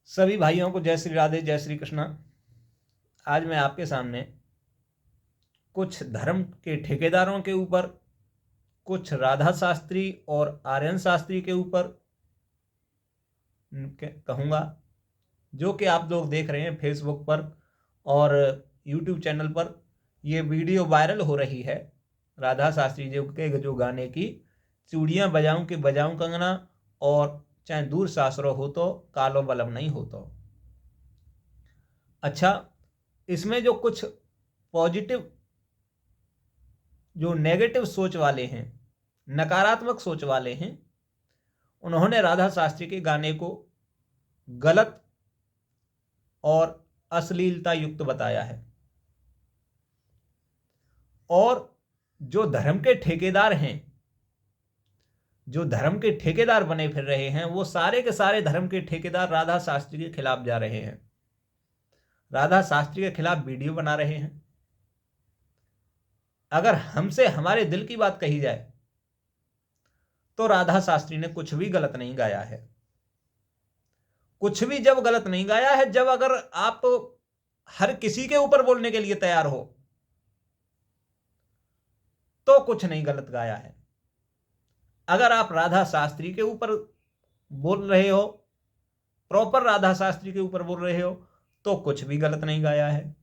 सभी भाइयों को जय श्री राधे, जय श्री कृष्णा। आज मैं आपके सामने कुछ धर्म के ठेकेदारों के ऊपर, कुछ राधा शास्त्री और आर्यन शास्त्री के ऊपर कहूँगा, जो कि आप लोग देख रहे हैं फेसबुक पर और यूट्यूब चैनल पर। ये वीडियो वायरल हो रही है राधा शास्त्री जी के जो गाने की, चूड़ियाँ बजाऊं कि बजाऊं कंगना, और चाहे दूर सासरो हो तो कालो बलम नहीं हो तो। अच्छा, इसमें जो कुछ पॉजिटिव, जो नेगेटिव सोच वाले हैं, नकारात्मक सोच वाले हैं, उन्होंने राधा शास्त्री के गाने को गलत और अश्लीलता युक्त बताया है। और जो धर्म के ठेकेदार हैं, जो धर्म के ठेकेदार बने फिर रहे हैं, वो सारे के सारे धर्म के ठेकेदार राधा शास्त्री के खिलाफ जा रहे हैं, राधा शास्त्री के खिलाफ वीडियो बना रहे हैं। अगर हमसे हमारे दिल की बात कही जाए तो राधा शास्त्री ने कुछ भी गलत नहीं गाया है। कुछ भी जब गलत नहीं गाया है, जब अगर आप हर किसी के ऊपर बोलने के लिए तैयार हो तो कुछ नहीं गलत गाया है। अगर आप राधा शास्त्री के ऊपर बोल रहे हो, प्रॉपर राधा शास्त्री के ऊपर बोल रहे हो, तो कुछ भी गलत नहीं गाया है।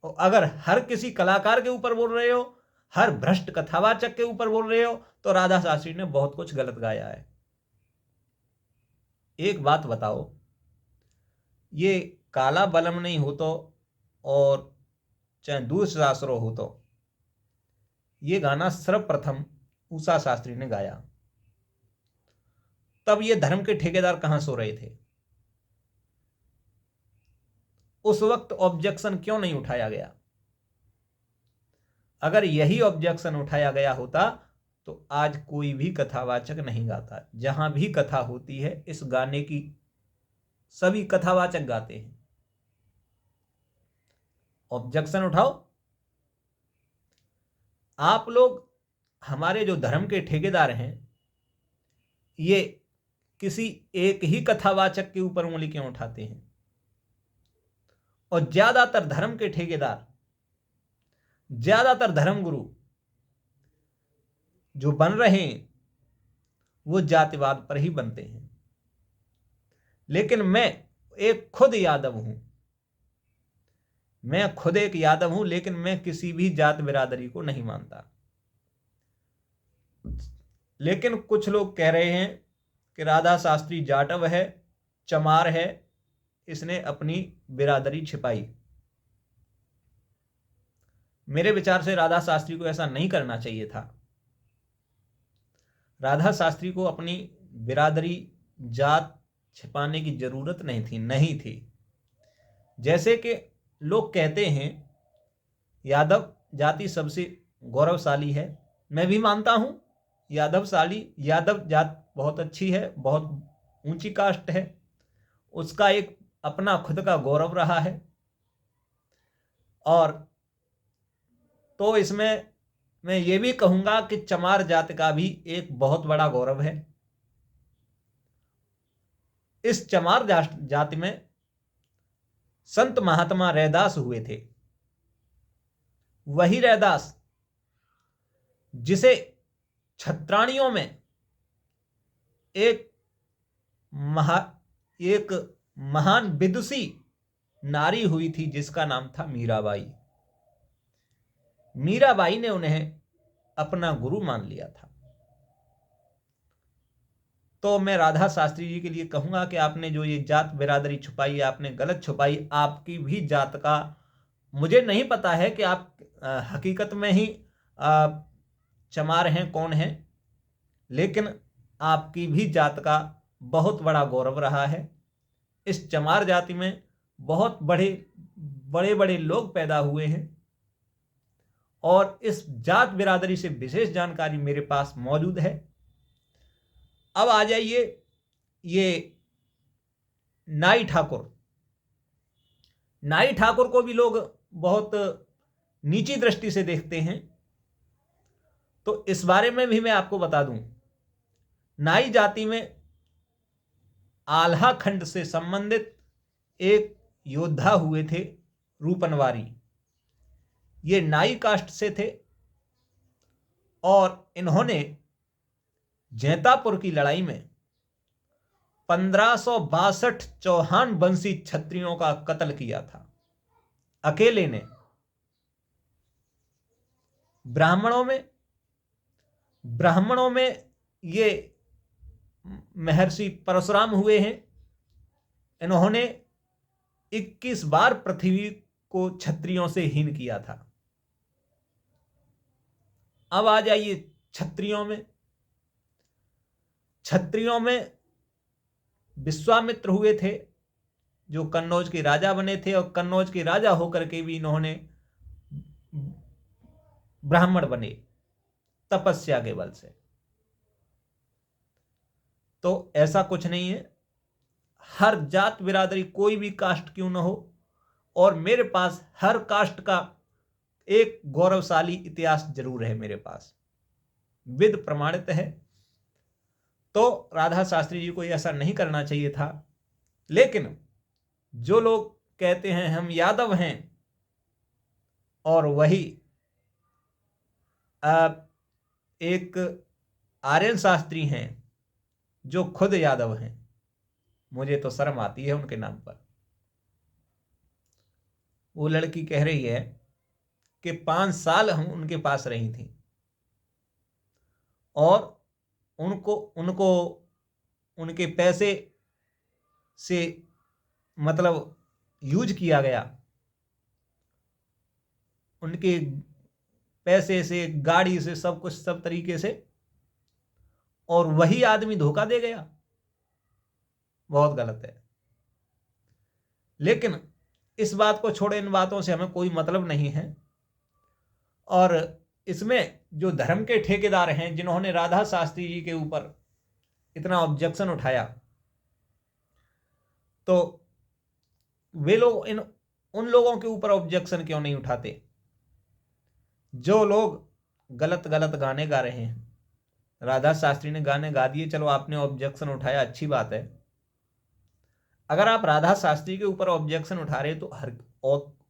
और अगर हर किसी कलाकार के ऊपर बोल रहे हो, हर भ्रष्ट कथावाचक के ऊपर बोल रहे हो, तो राधा शास्त्री ने बहुत कुछ गलत गाया है। एक बात बताओ, ये काला बलम नहीं हो तो और चाहे दूर सासरो हो तो, ये गाना सर्वप्रथम उषा शास्त्री ने गाया। तब ये धर्म के ठेकेदार कहां सो रहे थे? उस वक्त ऑब्जेक्शन क्यों नहीं उठाया गया? अगर यही ऑब्जेक्शन उठाया गया होता तो आज कोई भी कथावाचक नहीं गाता। जहां भी कथा होती है, इस गाने की सभी कथावाचक गाते हैं। ऑब्जेक्शन उठाओ। आप लोग, हमारे जो धर्म के ठेकेदार हैं, ये किसी एक ही कथावाचक के ऊपर उंगली क्यों उठाते हैं? और ज्यादातर धर्म के ठेकेदार, ज्यादातर धर्मगुरु जो बन रहे हैं, वो जातिवाद पर ही बनते हैं। लेकिन मैं एक खुद यादव हूं, मैं खुद एक यादव हूं, लेकिन मैं किसी भी जात बिरादरी को नहीं मानता। लेकिन कुछ लोग कह रहे हैं कि राधा शास्त्री जाटव है, चमार है, इसने अपनी बिरादरी छिपाई। मेरे विचार से राधा शास्त्री को ऐसा नहीं करना चाहिए था। राधा शास्त्री को अपनी बिरादरी, जात छिपाने की जरूरत नहीं थी। जैसे कि लोग कहते हैं यादव जाति सबसे गौरवशाली है, मैं भी मानता हूं यादव जात बहुत अच्छी है, बहुत ऊंची कास्ट है, उसका एक अपना खुद का गौरव रहा है। और तो इसमें मैं ये भी कहूंगा कि चमार जात का भी एक बहुत बड़ा गौरव है। इस चमार जाति में संत महात्मा रैदास हुए थे। वही रैदास जिसे छत्राणियों में एक महान विदुषी नारी हुई थी, जिसका नाम था मीराबाई। मीराबाई ने उन्हें अपना गुरु मान लिया था। तो मैं राधा शास्त्री जी के लिए कहूंगा कि आपने जो ये जात बिरादरी छुपाई, आपने गलत छुपाई। आपकी भी जात का मुझे नहीं पता है कि आप हकीकत में ही चमार हैं, कौन हैं, लेकिन आपकी भी जात का बहुत बड़ा गौरव रहा है। इस चमार जाति में बहुत बड़े बड़े लोग पैदा हुए हैं, और इस जात बिरादरी से विशेष जानकारी मेरे पास मौजूद है। अब आ जाइए ये नाई ठाकुर। नाई ठाकुर को भी लोग बहुत नीची दृष्टि से देखते हैं, तो इस बारे में भी मैं आपको बता दूं। नाई जाति में आल्हा खंड से संबंधित एक योद्धा हुए थे, रूपनवारी। ये नाई कास्ट से थे और इन्होंने जैतापुर की लड़ाई में 1562 चौहान वंशी क्षत्रियों का कत्ल किया था अकेले ने। ब्राह्मणों में ये महर्षि परशुराम हुए हैं। इन्होंने 21 बार पृथ्वी को क्षत्रियों से हीन किया था। अब आ जाइए क्षत्रियों में विश्वामित्र हुए थे, जो कन्नौज के राजा बने थे, और कन्नौज के राजा होकर के भी इन्होंने ब्राह्मण बने तपस्या के बल से। तो ऐसा कुछ नहीं है, हर जात बिरादरी कोई भी कास्ट क्यों ना हो, और मेरे पास हर कास्ट का एक गौरवशाली इतिहास जरूर है, मेरे पास विद प्रमाणित है। तो राधा शास्त्री जी को ऐसा नहीं करना चाहिए था। लेकिन जो लोग कहते हैं हम यादव हैं, और वही एक आर्यन शास्त्री हैं जो खुद यादव हैं, मुझे तो शर्म आती है उनके नाम पर। वो लड़की कह रही है कि 5 साल हम उनके पास रही थी और उनको उनके पैसे से मतलब यूज किया गया, उनके पैसे से, गाड़ी से, सब कुछ, सब तरीके से, और वही आदमी धोखा दे गया। बहुत गलत है। लेकिन इस बात को छोड़े, इन बातों से हमें कोई मतलब नहीं है। और इसमें जो धर्म के ठेकेदार हैं, जिन्होंने राधा शास्त्री जी के ऊपर इतना ऑब्जेक्शन उठाया, तो वे लोग उन लोगों के ऊपर ऑब्जेक्शन क्यों नहीं उठाते जो लोग गलत गलत गाने गा रहे हैं। राधा शास्त्री ने गाने गा दिए, चलो आपने ऑब्जेक्शन उठाया, अच्छी बात है। अगर आप राधा शास्त्री के ऊपर ऑब्जेक्शन उठा रहे तो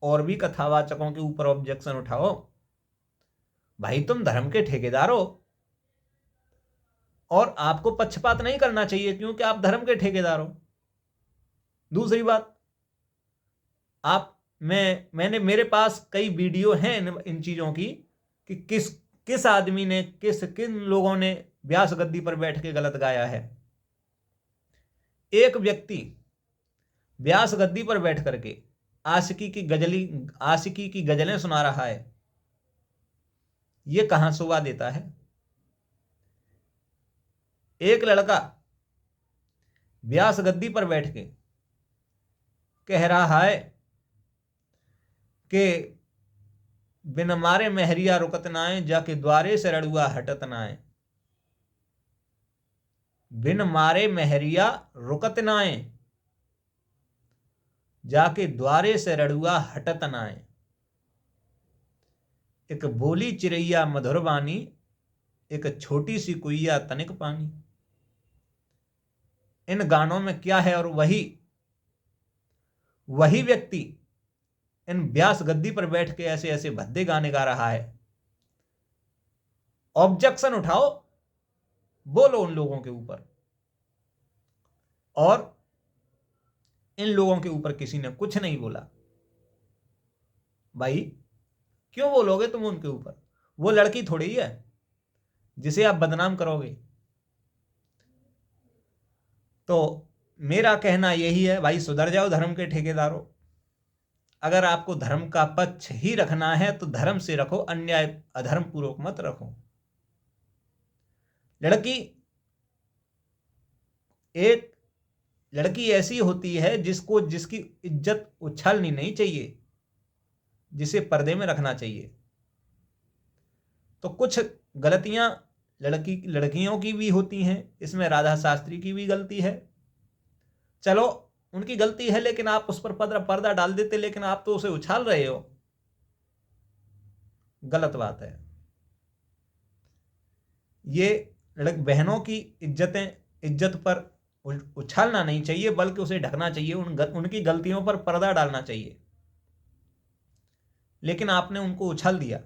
और भी कथावाचकों के ऊपर ऑब्जेक्शन उठाओ। भाई, तुम धर्म के ठेकेदार हो और आपको पक्षपात नहीं करना चाहिए, क्योंकि आप धर्म के ठेकेदार हो। दूसरी बात, मैंने मेरे पास कई वीडियो हैं इन चीजों की, कि किस आदमी ने, किन लोगों ने व्यास गद्दी पर बैठ के गलत गाया है। एक व्यक्ति व्यास गद्दी पर बैठ करके आशिकी की गजलें सुना रहा है, यह कहां शोभा देता है। एक लड़का व्यास गद्दी पर बैठ के कह रहा है कि बिन मारे महरिया रुकत नाए, जाके द्वारे से रड़ुआ हटत नाए। बिन मारे महरिया रुकत नाए, जाके द्वारे से रड़ुआ हटत नाए। एक बोली चिरैया मधुर बानी, एक छोटी सी कुइया तनिक पानी। इन गानों में क्या है, और वही व्यक्ति इन व्यास गद्दी पर बैठ के ऐसे ऐसे भद्दे गाने गा रहा है। ऑब्जेक्शन उठाओ, बोलो उन लोगों के ऊपर। और इन लोगों के ऊपर किसी ने कुछ नहीं बोला। भाई, क्यों बोलोगे तुम उनके ऊपर? वो लड़की थोड़ी है जिसे आप बदनाम करोगे। तो मेरा कहना यही है, भाई सुधर जाओ धर्म के ठेकेदारों। अगर आपको धर्म का पक्ष ही रखना है तो धर्म से रखो, अन्याय अधर्म पूर्वक मत रखो। एक लड़की ऐसी होती है जिसकी इज्जत उछालनी नहीं चाहिए, जिसे पर्दे में रखना चाहिए। तो कुछ गलतियां लड़कियों की भी होती हैं, इसमें राधा शास्त्री की भी गलती है। चलो, उनकी गलती है, लेकिन आप उस पर पर्दा डाल देते, लेकिन आप तो उसे उछाल रहे हो। गलत बात है। ये बहनों की इज्जत पर उछालना नहीं चाहिए, बल्कि उसे ढकना चाहिए, उनकी गलतियों पर पर्दा डालना चाहिए। लेकिन आपने उनको उछाल दिया।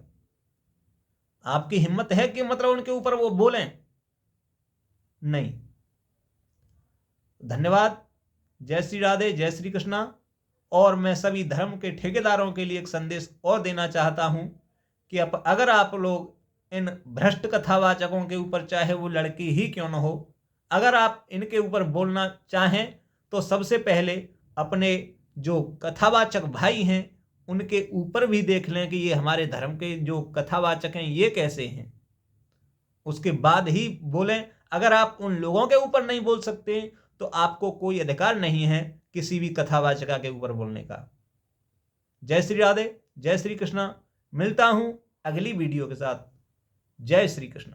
आपकी हिम्मत है कि मतलब उनके ऊपर वो बोलें? नहीं। धन्यवाद। जय श्री राधे, जय श्री कृष्णा। और मैं सभी धर्म के ठेकेदारों के लिए एक संदेश और देना चाहता हूं कि अगर आप लोग इन भ्रष्ट कथावाचकों के ऊपर, चाहे वो लड़की ही क्यों न हो, अगर आप इनके ऊपर बोलना चाहें तो सबसे पहले अपने जो कथावाचक भाई हैं उनके ऊपर भी देख लें कि ये हमारे धर्म के जो कथावाचक हैं ये कैसे हैं, उसके बाद ही बोलें। अगर आप उन लोगों के ऊपर नहीं बोल सकते तो आपको कोई अधिकार नहीं है किसी भी कथावाचका के ऊपर बोलने का। जय श्री राधे, जय श्री कृष्णा। मिलता हूं अगली वीडियो के साथ। जय श्री कृष्ण।